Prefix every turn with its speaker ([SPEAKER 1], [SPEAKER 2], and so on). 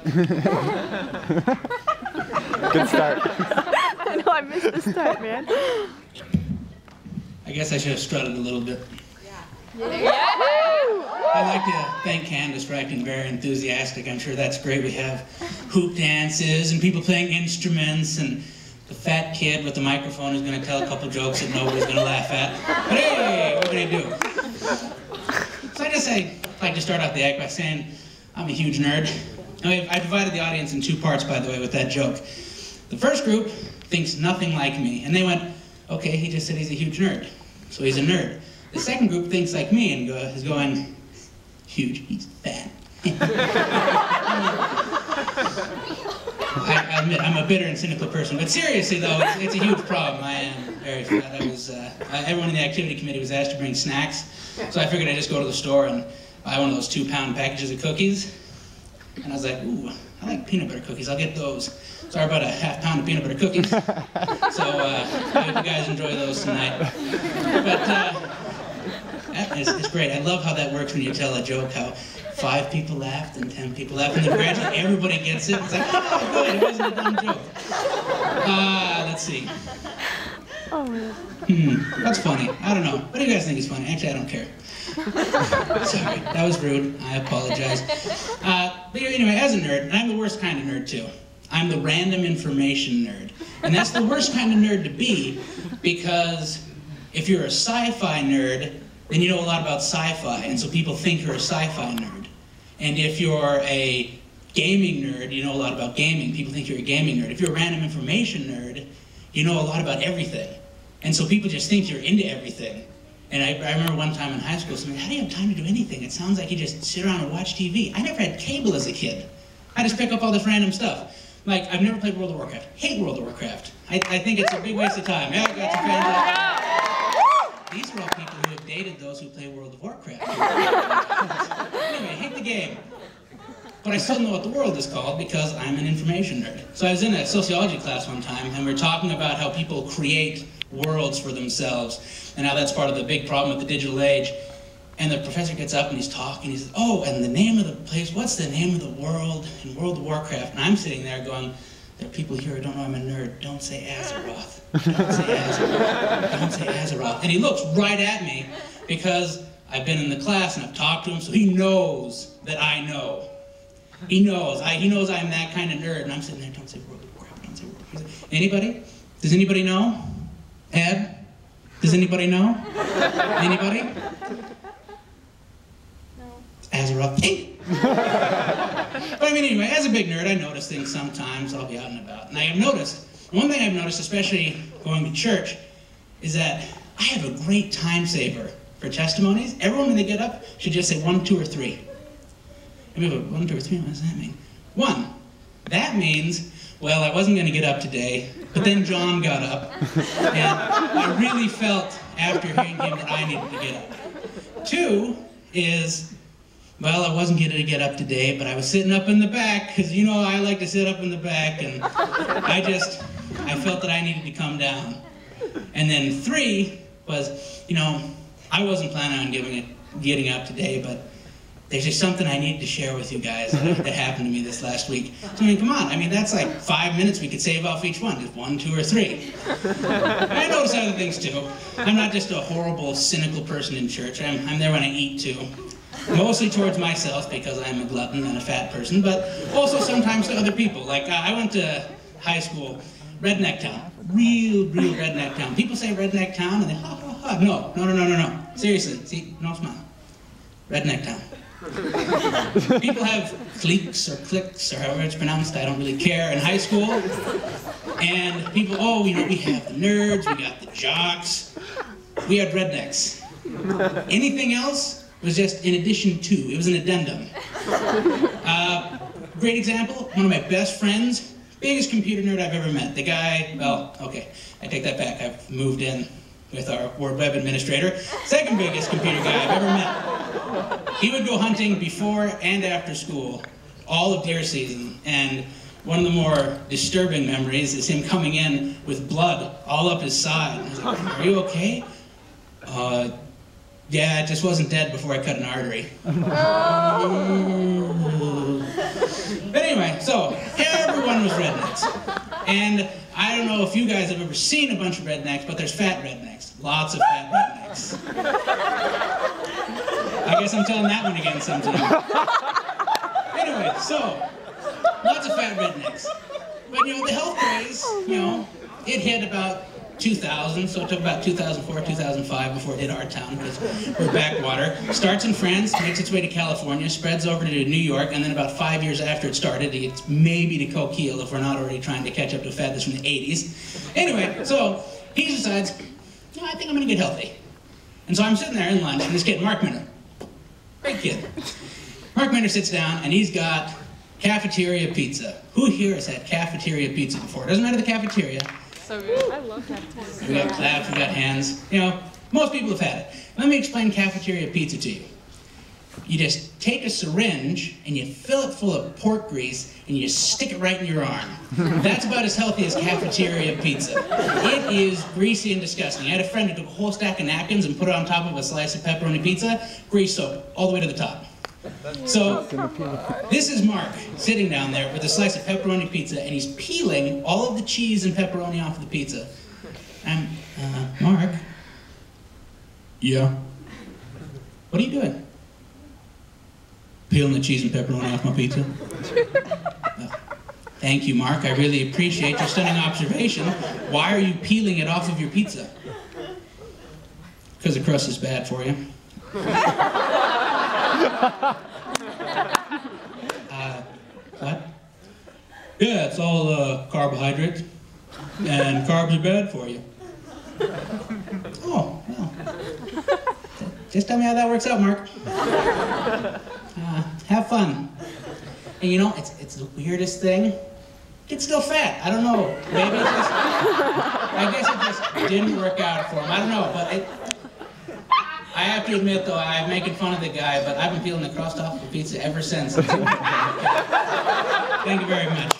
[SPEAKER 1] Good start.
[SPEAKER 2] I know, I missed the start, man.
[SPEAKER 3] I guess I should have strutted a little bit.
[SPEAKER 2] Yeah.
[SPEAKER 3] I'd like to thank Candace for acting very enthusiastic. I'm sure that's great. We have hoop dances and people playing instruments, and the fat kid with the microphone is going to tell a couple jokes that nobody's going to laugh at. But hey, what can I do? So I'd like to start off the act by saying I'm a huge nerd. I divided the audience in two parts, by the way, with that joke. The first group thinks nothing like me, and they went, okay, he just said he's a huge nerd, so he's a nerd. The second group thinks like me and is going, huge, he's fat. I admit, I'm a bitter and cynical person, but seriously though, it's a huge problem. I am very fat. Everyone in the activity committee was asked to bring snacks, so I figured I'd just go to the store and buy one of those 2-pound packages of cookies. And I was like, ooh, I like peanut butter cookies, I'll get those. So I bought a half-pound of peanut butter cookies. So I hope you guys enjoy those tonight. But it's great. I love how that works when you tell a joke, how 5 people laughed and 10 people laughed, and then gradually everybody gets it. It's like, oh, good, it wasn't a dumb joke. Let's see.
[SPEAKER 2] Oh, man.
[SPEAKER 3] That's funny. I don't know. What do you guys think is funny? Actually, I don't care. Sorry, that was rude. I apologize. But anyway, as a nerd, and I'm the worst kind of nerd too. I'm the random information nerd. And that's the worst kind of nerd to be, because if you're a sci-fi nerd, then you know a lot about sci-fi, and so people think you're a sci-fi nerd. And if you're a gaming nerd, you know a lot about gaming. People think you're a gaming nerd. If you're a random information nerd, you know a lot about everything. And so people just think you're into everything. And I remember one time in high school, somebody, how do you have time to do anything? It sounds like you just sit around and watch TV. I never had cable as a kid. I just pick up all this random stuff. Like, I've never played World of Warcraft. Hate World of Warcraft. I think it's a big waste of time. Yeah, I got some fans. These are all people who have dated those who play World of Warcraft. Anyway, I hate the game. But I still know what the world is called because I'm an information nerd. So I was in a sociology class one time, and we were talking about how people create worlds for themselves, and how that's part of the big problem with the digital age. And the professor gets up and he's talking, he says, oh, and the name of the place, what's the name of the world in World of Warcraft? And I'm sitting there going, there are people here who don't know I'm a nerd. Don't say Azeroth. Don't say Azeroth. Don't say Azeroth. And he looks right at me because I've been in the class and I've talked to him, so he knows that I know. He knows. He knows I'm that kind of nerd. And I'm sitting there, don't say World of Warcraft, don't say World of Warcraft. Anybody? Does anybody know? Ed? Does anybody know? Anybody?
[SPEAKER 2] No.
[SPEAKER 3] Azeroth. But I mean, anyway, as a big nerd, I notice things sometimes. I'll be out and about. And I have noticed, one thing I've noticed, especially going to church, is that I have a great time saver for testimonies. Everyone, when they get up, should just say 1, 2, or 3. And we have a 1, 2, or 3. What does that mean? 1. That means, well, I wasn't going to get up today, but then John got up, and I really felt after hearing him that I needed to get up. 2 is, well, I wasn't going to get up today, but I was sitting up in the back, because you know I like to sit up in the back, and I felt that I needed to come down. And then 3 was, you know, I wasn't planning on getting up today, but there's just something I needed to share with you guys that happened to me this last week. So I mean, come on, I mean, that's like 5 minutes we could save off each one, just 1, 2, or 3. I notice other things too. I'm not just a horrible, cynical person in church. I'm there when I eat too. Mostly towards myself because I'm a glutton and a fat person, but also sometimes to other people. Like I went to high school, redneck town, real redneck town. People say redneck town and they ha ha ha. No. Seriously, see, no smile. Redneck town. People have cliques or cliques or however it's pronounced, I don't really care, in high school. And people, oh, you know, we have the nerds, we got the jocks, we had rednecks. Anything else was just in addition to, it was an addendum. Great example, one of my best friends, biggest computer nerd I've ever met. The guy, well, okay, I take that back, I've moved in with our Word Web administrator. Second biggest computer guy I've ever met. He would go hunting before and after school, all of deer season, and one of the more disturbing memories is him coming in with blood all up his side. I was like, are you okay? Yeah, it just wasn't dead before I cut an artery. But anyway, so everyone was rednecks. And I don't know if you guys have ever seen a bunch of rednecks, but there's fat rednecks. Lots of fat rednecks. I guess I'm telling that one again sometime. Anyway, so, lots of fat rednecks. But, the health craze, it hit about 2000, so it took about 2004, 2005 before it hit our town, because we're backwater. Starts in France, makes its way to California, spreads over to New York, and then about 5 years after it started, it gets maybe to Coquille if we're not already trying to catch up to fatness from the 80s. Anyway, so he decides, I think I'm gonna get healthy. And so I'm sitting there in lunch, and this kid, Mark Minner, great kid. Mark Minner sits down, and he's got cafeteria pizza. Who here has had cafeteria pizza before? It doesn't matter the cafeteria.
[SPEAKER 2] So good. I love cafeteria.
[SPEAKER 3] We got claps, we got hands. Most people have had it. Let me explain cafeteria pizza to you. You just take a syringe and you fill it full of pork grease and you stick it right in your arm. That's about as healthy as cafeteria pizza. It is greasy and disgusting. I had a friend who took a whole stack of napkins and put it on top of a slice of pepperoni pizza, grease soaked all the way to the top. So, this is Mark sitting down there with a slice of pepperoni pizza, and he's peeling all of the cheese and pepperoni off of the pizza. And, Mark? Yeah? What are you doing? Peeling the cheese and pepperoni off my pizza? Thank you, Mark. I really appreciate your stunning observation. Why are you peeling it off of your pizza? Because the crust is bad for you. What? Yeah, it's all carbohydrates, and carbs are bad for you. Oh, well. Just tell me how that works out, Mark. Have fun. And it's the weirdest thing. Kid's still fat. I don't know. Maybe I guess it just didn't work out for him. I don't know, but I have to admit, though, I'm making fun of the guy, but I've been peeling the crust off the pizza ever since. Thank you very much.